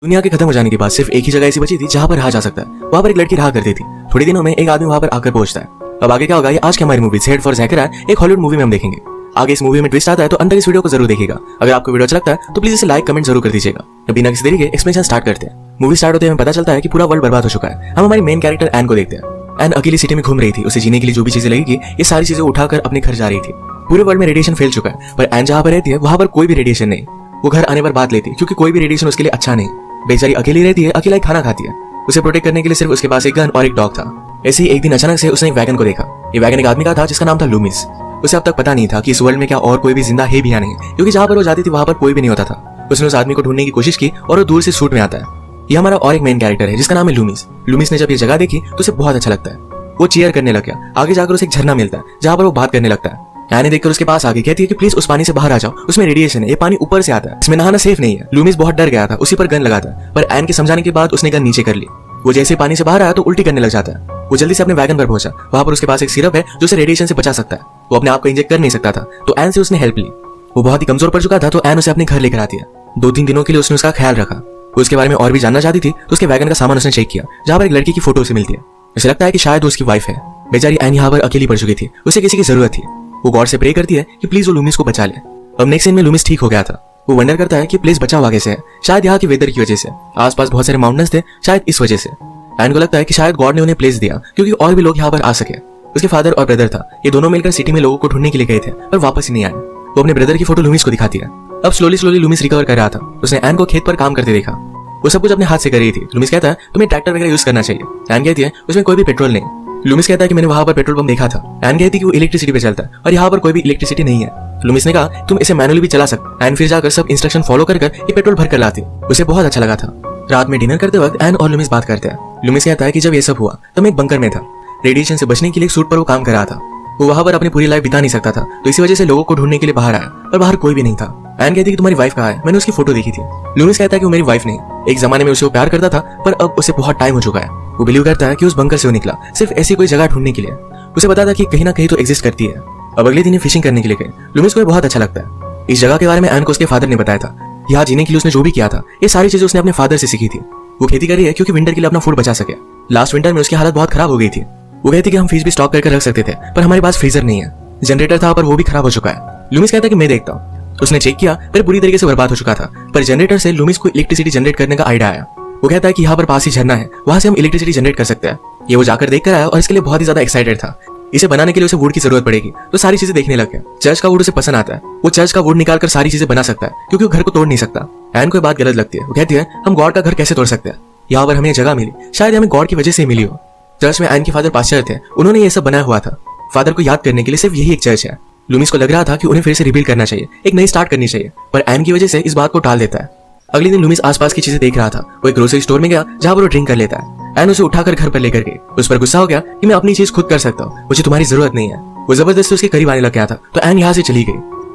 दुनिया के खत्म हो जाने के बाद सिर्फ एक ही जगह ऐसी बची थी जहां पर रहा जा सकता है। वहां पर एक लड़की रहा करती थी। थोड़ी दिनों में एक आदमी वहां पर आकर पहुंचता है। अब आगे क्या होगा ये आज की हमारी मूवी हेड फॉर ज़ैकरा एक हॉलीवुड मूवी में हम देखेंगे। आगे इस मूवी में ट्विस्ट आता है तो अंदर इस वीडियो को जरूर देखिएगा। अगर आपको वीडियो अच्छा लगता है तो प्लीज इसे लाइक कमेंट जरूर कर दीजिएगा। बिना किसी देरी के एक्सप्लेनेशन स्टार्ट करते हैं। मूवी स्टार्ट होते ही हमें पता चलता है कि पूरा वर्ल्ड बर्बाद हो चुका है। हम हमारी मेन कैरेक्टर एन को देखते हैं। एन अकेली सिटी में घूम रही थी। उसे जीने के लिए जो भी चीजें लगेगी ये सारी चीजें उठाकर अपने घर जा रही थी। पूरे वर्ल्ड में रेडिएशन फैल चुका है पर एन जहां पर रहती है वहां पर कोई भी रेडिएशन नहीं। वो घर आने पर बात लेती है क्योंकि कोई भी रेडिएशन उसके लिए अच्छा नहीं। बेचारी अकेली रहती है, अकेला ही खाना खाती है। उसे प्रोटेक्ट करने के लिए सिर्फ उसके पास एक गन और एक डॉग था। ऐसे ही एक दिन अचानक से उसने एक वैगन को देखा। ये वैगन एक आदमी का था जिसका नाम था लूमिस। उसे अब तक पता नहीं था कि इस वर्ल्ड में क्या और कोई भी जिंदा है भी या नहीं, क्योंकि जहां पर वो जाती थी वहां पर कोई भी नहीं होता था। उसने उस आदमी को ढूंढने की कोशिश की और वो दूर से शूट में आता है। ये हमारा और एक मेन कैरेक्टर है जिसका नाम है लूमिस। लूमिस ने जब ये जगह देखी तो उसे बहुत अच्छा लगता है। वो चीयर करने लग गया। आगे जाकर उसे एक झरना मिलता है जहां पर वो बात करने लगता है। एन देखकर उसके पास आगे कहती है कि प्लीज उस पानी से बाहर आ जाओ, उसमें रेडिएशन है, ये पानी ऊपर से आता है, इसमें नहाना सेफ नहीं है। लूमिस बहुत डर गया था, उसी पर गन लगाता है पर एन के समझाने के बाद उसने गन नीचे कर ली। वो जैसे पानी से बाहर आया तो उल्टी करने लग जाता है। वो जल्दी से अपने वैगन पर पहुंचा। वहां पर उसके पास एक सिरप है जो उसे रेडिएशन से बचा सकता है। वो अपने आप को इंजेक्ट कर नहीं सकता था तो एन से उसने हेल्प ली। वो बहुत ही कमजोर पड़ चुका था तो एन उसे अपने घर लेकर आती है। 2-3 दिनों के लिए उसने उसका ख्याल रखा। वो उसके बारे में और भी जानना चाहती थी तो उसके वैगन का सामान उसने चेक किया जहां पर एक लड़की की फोटो उसे मिलती है। उसे लगता है कि शायद वो उसकी वाइफ है। बेचारी एन यहाँ पर अकेली पड़ चुकी थी, उसे किसी की जरूरत थी। वो गॉड से प्रे करती है कि प्लीज वो लूमिस को बचा ले। अब नेक्स्ट सीन में लूमिस ठीक हो गया था। वो वंडर करता है कि प्लीज बचाओ आगे से, शायद यहाँ की वेदर की वजह से। आसपास बहुत सारे माउंटेन्स थे, शायद इस वजह से। एन को लगता है कि शायद गॉड ने उन्हें प्लेस दिया क्योंकि और भी लोग यहाँ पर आ सके। उसके फादर और ब्रदर था, ये दोनों मिलकर सिटी में लोगों को ढूंढने के लिए गए थे पर वापस ही नहीं आए। वो अपने ब्रदर की फोटो लूमिस को दिखाती है। अब स्लोली लूमिस रिकवर कर रहा था। उसने एन को खेत पर काम करते देखा। वो सब कुछ अपने हाथ से कर रही थी। लूमिस कहता है तुम्हें ट्रैक्टर वगैरह यूज करना चाहिए। एन कहती है उसमें कोई भी पेट्रोल नहीं। लूमिस कहता है कि मैंने वहां पर पेट्रोल पंप देखा था। एन कहती है कि वो इलेक्ट्रिसिटी पे चलता है और यहाँ पर कोई भी इलेक्ट्रिसिटी नहीं है। लूमिस ने कहा तुम इसे मैनुअली भी चला सकते। एन फिर जाकर सब इंस्ट्रक्शन फॉलो कर ये पेट्रोल भर कर लाती। उसे बहुत अच्छा लगा था। रात में डिनर करते वक्त एन और लूमिस बात करते हैं। लूमिस कहता है कि जब ये सब हुआ तब मैं एक बंकर में था। रेडिएशन से बचने के लिए सूट पर वो काम कर रहा था। वो वहां पर अपनी पूरी लाइफ बिता नहीं सकता था तो इसी वजह से लोगों को ढूंढने के लिए बाहर आया पर बाहर कोई भी नहीं था। एन कहती है कि तुम्हारी वाइफ कहाँ है, मैंने उसकी फोटो देखी थी। लूमिस कहता है कि वो मेरी वाइफ नहीं, एक जमाने में उसे वो प्यार करता था पर अब उसे बहुत टाइम हो चुका है। वो बिलीव करता है कि उस बंकर से वो निकला सिर्फ ऐसी कोई जगह ढूंढने के लिए। उसे पता था कि कहीं ना कहीं तो एग्जिस्ट करती है। अब अगले दिन फिशिंग करने के लिए गए। लूमिस को बहुत अच्छा लगता है। इस जगह के बारे में एन को उसके फादर ने बताया था। यहाँ जीने के लिए उसने जो भी किया था ये सारी चीजें उसने अपने फादर से सीखी थी। वो खेती कर रही है क्योंकि विंटर के लिए अपना फूड बचा सके। लास्ट विंटर में उसकी हालत बहुत खराब हो गई थी। वो कहती कि हम फ्रिज भी स्टॉक करके रख सकते थे पर हमारे पास फ्रीजर नहीं है। जनरेटर था पर वो भी खराब हो चुका है। लूमिस कहता है कि मैं देखता हूँ। उसने चेक किया पर पूरी तरीके से बर्बाद हो चुका था पर जनरेटर से लूमिस को इलेक्ट्रिसिटी जनरेट करने का आइडिया आया। वो कहता है कि यहाँ पर पास ही झरना है, वहां से हम इलेक्ट्रिसिटी जनरेट कर सकते हैं। ये वो जाकर देख कर आया और इसके लिए बहुत ही ज्यादा एक्साइटेड था। इसे बनाने के लिए उसे वुड की जरूरत पड़ेगी तो सारी चीजें देखने लग गया। चर्च का वुड उसे पसंद आता है। वो चर्च का वुड निकालकर सारी चीजें बना सकता है क्योंकि वो घर को तोड़ नहीं सकता। एन को बात गलत लगती है। वो कहती है हम गॉड का घर कैसे तोड़ सकते हैं, यहाँ पर हमें जगह मिली, शायद हमें गॉड की वजह से मिली हो। चर्च में एन के फादर पास्टर थे, उन्होंने ये सब बनाया हुआ था। फादर को याद करने के लिए सिर्फ यही एक चर्च है। लूमिस को लग रहा था कि उन्हें फिर से रिबिल्ड करना चाहिए, एक नई स्टार्ट करनी चाहिए पर एन की वजह से इस बात को टाल देता है। अगले दिन लूमिस आसपास की चीजें देख रहा था। वो एक ग्रोसरी स्टोर में गया जहां पर वो ड्रिंक कर लेता है। एन उसे उठाकर घर पर लेकर गई। उस पर गुस्सा हो गया कि मैं अपनी चीज खुद कर सकता हूँ, मुझे तुम्हारी जरूरत नहीं है। वो जबरदस्ती उसके करीब आने लग गया था तो एन यहाँ से चली गई।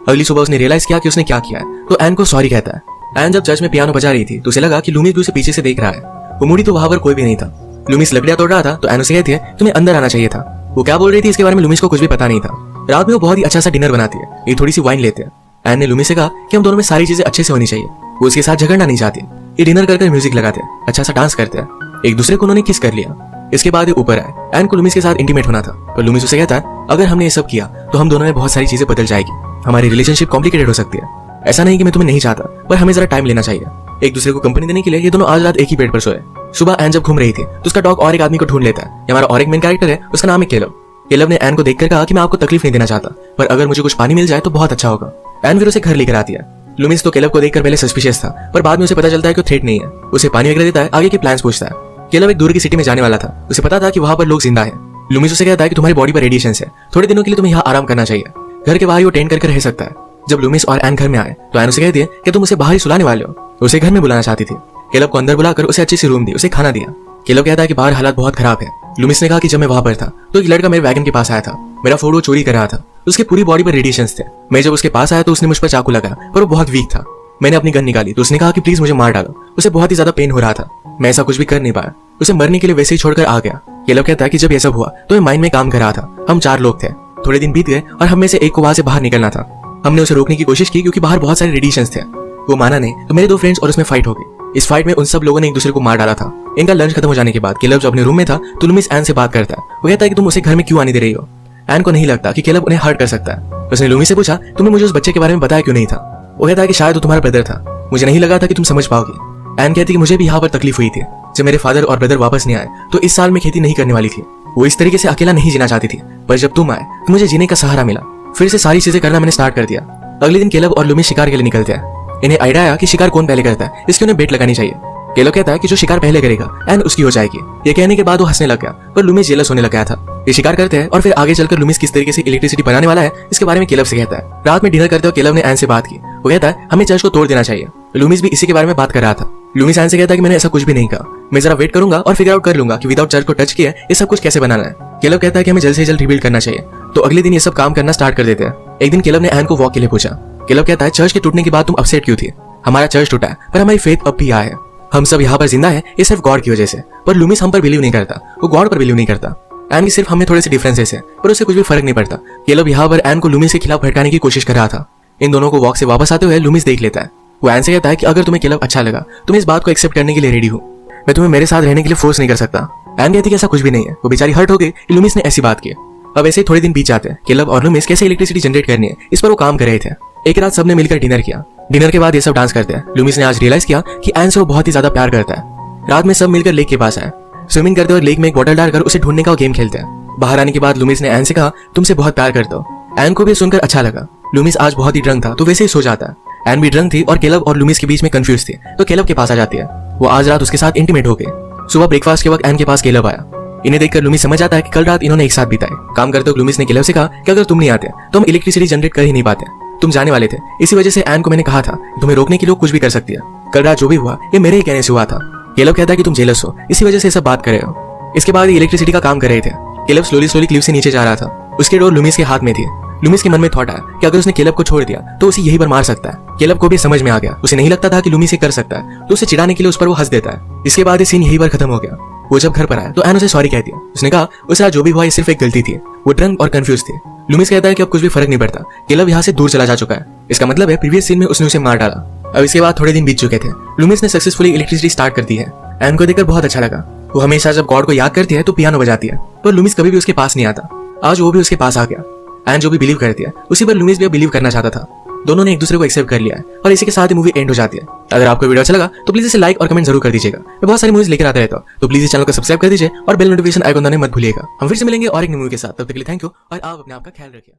अगली सुबह उसने रियलाइज किया कि उसने क्या किया है तो एन को सॉरी कहता है। एन जब चर्च में पियानो बजा रही थी तो उसे लगा कि लूमिस भी उसे पीछे से देख रहा है। वो मुड़ी तो वहां पर कोई भी नहीं था। लूमिस लकड़ियां तोड़ रहा था तो एन उसे कहती है तुम्हें अंदर आना चाहिए था। वो क्या बोल रही थी इसके बारे में लूमिस को कुछ भी पता नहीं था। रात में वो बहुत ही अच्छा सा डिनर बनाती है। ये थोड़ी सी वाइन लेते हैं। एन ने लूमिस से कहा कि हम दोनों में सारी चीजें अच्छे से होनी चाहिए। वो उसके साथ झगड़ना नहीं चाहती। ये डिनर कर म्यूजिक लगाते हैं, अच्छा सा डांस करते हैं। एक दूसरे को उन्होंने किस कर लिया। इसके बाद ये ऊपर आए। एन को लूमिस के साथ इंटीमेट होना था पर लूमिस उसे कहता है अगर हमने ये सब किया तो हम दोनों में बहुत सारी चीजें बदल जाएगी, हमारी रिलेशनशिप कॉम्प्लिकेटेड हो सकती है। ऐसा नहीं कि मैं तुम्हें नहीं चाहता पर हमें जरा टाइम लेना चाहिए। एक दूसरे को कंपनी देने के लिए ये दोनों आज रात एक ही बेड पर सोए। सुबह एन जब घूम रही थी तो उसका डॉग और एक आदमी को ढूंढ लेता है। हमारा और एक मेन कैरेक्टर है, उसका नाम है केलब। केलब ने एन को देखकर कहा कि मैं आपको तकलीफ नहीं देना चाहता पर अगर मुझे कुछ पानी मिल जाए तो बहुत अच्छा होगा। एन फिर उसे घर लेकर आती है। लूमिस तो केलब को देखकर पहले सस्पिशियस था पर बाद में उसे पता चलता है कि थ्रेट नहीं है। उसे पानी वगैरह देता है, आगे के प्लान्स पूछता है। केलब एक दूर की सिटी में जाने वाला था। उसे पता था कि वहां पर लोग जिंदा है। लूमिस उसे कहता है कि तुम्हारी बॉडी पर रेडिएशन है, थोड़े दिनों के लिए तुम्हें यहाँ आराम करना चाहिए। घर के बाहर वो टेंट करके रह सकता है। जब लूमिस और एन घर में आए तो एन उसे कहती है कि तुम उसे बाहर ही सुलाने वाले हो। उसे घर में बुलाना चाहती थी। केलब को अंदर बुलाकर उसे अच्छी सी रूम दी, उसे खाना दिया। केलब कहता है कि बाहर हालात बहुत खराब है। लूमिस ने कहा कि जब मैं वहां पर था तो एक लड़का मेरे वैगन के पास आया था, मेरा फूड वो चोरी कर रहा था। उसकी पूरी बॉडी पर रेडिएशंस थे। मैं जब उसके पास आया तो उसने मुझ पर चाकू लगाया पर वो बहुत वीक था। मैंने अपनी गन निकाली तो उसने कहा कि प्लीज मुझे मार डालो। उसे बहुत ही ज्यादा पेन हो रहा था। मैं ऐसा कुछ भी कर नहीं पाया, उसे मरने के लिए वैसे ही छोड़कर आ गया। केलब कहता है कि जब ये सब हुआ तो मैं माइन में काम कर रहा था। हम 4 लोग थे। थोड़े दिन बीत गए और हम में से एक को वहां से बाहर निकलना था। हमने उसे रोकने की कोशिश की क्योंकि बाहर बहुत सारे रेडिएशंस थे। वो माना नहीं तो मेरे 2 फ्रेंड्स और उसमें फाइट हो गई। इस फाइट में उन सब लोगों ने एक दूसरे को मार डाला था। इनका लंच खत्म हो जाने के बाद केलब जब अपने रूम में था तो लूमिस एन से बात करता है। वो कहता है कि तुम उसे घर में क्यों आने दे रही हो। एन को नहीं लगता कि केलब उन्हें हर्ट कर सकता है। उसने लूमिस से पूछा, तुमने मुझे उस बच्चे के बारे में बताया क्यों नहीं था। वो कहता है कि शायद वो तुम्हारा ब्रदर था, मुझे नहीं लगा था कि तुम समझ पाओगी। एन कहती है कि मुझे भी यहाँ पर तकलीफ हुई थी जब मेरे फादर और ब्रदर वापस नहीं आए तो इस साल में खेती नहीं करने वाली थी। वो इस तरीके से अकेला नहीं जीना चाहती थी, पर जब तुम आए तो मुझे जीने का सहारा मिला। फिर से सारी चीजें करना मैंने स्टार्ट कर दिया। अगले दिन केलब और लूमिस शिकार के लिए निकलते हैं। इन्हें आइडिया आया कि शिकार कौन पहले करता है, इसकी उन्हें बेट लगानी चाहिए। केलब कहता है कि जो शिकार पहले करेगा एन उसकी हो जाएगी। ये कहने के बाद वो हंसने लग गया, पर लूमिस जेलस होने लग गया था। ये शिकार करते हैं और फिर आगे चलकर लूमिस किस तरीके से इलेक्ट्रिसिटी बनाने वाला है इसके बारे में केलब से कहता है। रात में डिनर करते हुए केलब ने एन से बात की। वो कहता है हमें चर्च को तोड़ देना चाहिए। लूमिस भी इसी के बारे में बात कर रहा था। लूमिस एन से कहता है कि मैंने ऐसा कुछ भी नहीं कहा, मैं जरा वेट करूंगा और फिगर आउट कर लूंगा कि विदाउट चर्च को टच किए ये सब कुछ कैसे बनाना है। केलब कहता है कि हमें जल्द से जल्द रिबिल्ड करना चाहिए। तो अगले दिन ये सब काम करना स्टार्ट कर देते हैं। एक दिन केलब ने एन को वॉक के लिए पूछा। केलब कहता है चर्च के टूटने के बाद तुम अपसेट क्यों थी। हमारा चर्च टूटा है पर हमारी फेथ अब भी यहाँ है। हम सब यहाँ पर जिंदा है ये सिर्फ गॉड की वजह से। पर लूमिस हम पर बिलीव नहीं करता, वो गॉड पर बिलीव नहीं करता। एन की सिर्फ हमें थोड़े से डिफरेंसेस है पर उससे कुछ भी फर्क नहीं पड़ता। केलब यहाँ पर एन को लूमिस के खिलाफ भड़काने की कोशिश कर रहा था। इन दोनों को वॉक से वापस आते हुए लूमिस देख लेता है। वो एन से कहता है कि अगर तुम्हें केलब अच्छा लगा तो मैं इस बात को एक्सेप्ट करने के लिए रेडी हूँ, मैं तुम्हें मेरे साथ रहने के लिए फोर्स नहीं कर सकता। एन कहती है कि ऐसा कुछ भी नहीं है, वो बेचारी हर्ट हो गई कि लूमिस ने ऐसी बात की। अब ऐसे ही थोड़े दिन बीत जाते हैं। केलब और लूमिस कैसे इलेक्ट्रिसिटी जनरेट करनी है इस पर वो काम कर रहे थे। एक रात सबने मिलकर डिनर किया। डिनर के बाद ये सब डांस करते हैं। लूमिस ने आज रियलाइज किया कि एन से वो बहुत ही ज्यादा प्यार करता है। रात में सब मिलकर लेक के पास आए। स्विमिंग करते हुए लेक में एक बॉटल डालकर उसे ढूंढने का गेम खेलते हैं। बाहर आने के बाद लूमिस ने एन से कहा तुमसे बहुत प्यार करता हूँ। एन को भी सुनकर अच्छा लगा। लूमिस आज बहुत ही ड्रंक था तो वैसे ही सो जाता है। एन भी ड्रंक थी और केलब और लूमिस के बीच में कंफ्यूज थी तो केलब के पास आ जाती है। वो आज रात उसके साथ इंटीमेट हो गई। सुबह ब्रेकफास्ट के वक्त एन के पास केलब आया। इन्हें देखकर लूमिस समझ आता है कि कल रात इन्होंने एक साथ बिताए। काम करते हुए लूमिस ने केलब से कहा कि अगर तुम नहीं आते तो हम इलेक्ट्रिसिटी जनरेट कर ही नहीं पाते। तुम जाने वाले थे, इसी वजह से एन को मैंने कहा था तुम्हें रोकने के लिए कुछ भी कर सकती है। कल रात जो भी हुआ ये मेरे ही कहने से हुआ था। केलब कहता है कि तुम जेलस हो, इसी वजह से सब बात कर रहे हो। इसके बाद इलेक्ट्रिसिटी का काम कर रहे थे। केलब स्लोली क्लिफ से नीचे जा रहा था। उसकी डोर लूमिस के हाथ में थी। लूमिस के मन में थॉट आया कि अगर उसने केलब को छोड़ दिया तो उसे यही पर मार सकता है। केलब को भी समझ में आ गया। उसे नहीं लगता था कि लूमिस ये कर सकता है तो उसे चिढ़ाने के लिए उस पर वो हंस देता है। इसके बाद ये सीन यही पर खत्म हो गया। वो जब घर पर आया तो एन उसे सॉरी कहती है। उसने कहा उस रात जो भी हुआ ये सिर्फ एक गलती थी, वो ड्रंक और कंफ्यूज थी। लूमिस कहता है कि अब कुछ भी फर्क नहीं पड़ता, केलब यहाँ से दूर चला जा चुका है। इसका मतलब है प्रीवियस सीन में उसने उसे मार डाला। अब इसके बाद थोड़े दिन बीत चुके थे। लूमिस ने सक्सेसफुली इलेक्ट्रिसिटी स्टार्ट कर दी है। एन को देखकर बहुत अच्छा लगा। वो हमेशा जब गॉड को याद करती है तो पियानो बजाती है, पर लूमिस कभी भी उसके पास नहीं आता। आज वो भी उसके पास आ गया। एन जो भी बिलीव करती है उसी पर लूमिस भी बिलीव करना चाहता था। दोनों ने एक दूसरे को एक्सेप्ट कर लिया है और इसी के साथ ही मूवी एंड हो जाती है। अगर आपको वीडियो अच्छा लगा तो प्लीज इसे लाइक और कमेंट जरूर कर दीजिएगा। मैं बहुत सारी मूवीज लेकर आता रहता हूँ तो प्लीज इस चैनल को सब्सक्राइब कर दीजिए और बेल नोटिफिकेशन आइकन दबाना मत भूलिएगा। हम फिर से मिलेंगे और एक मूवी के साथ, तब तक के लिए थैंक यू और आप अपने आप का ख्याल रखिए।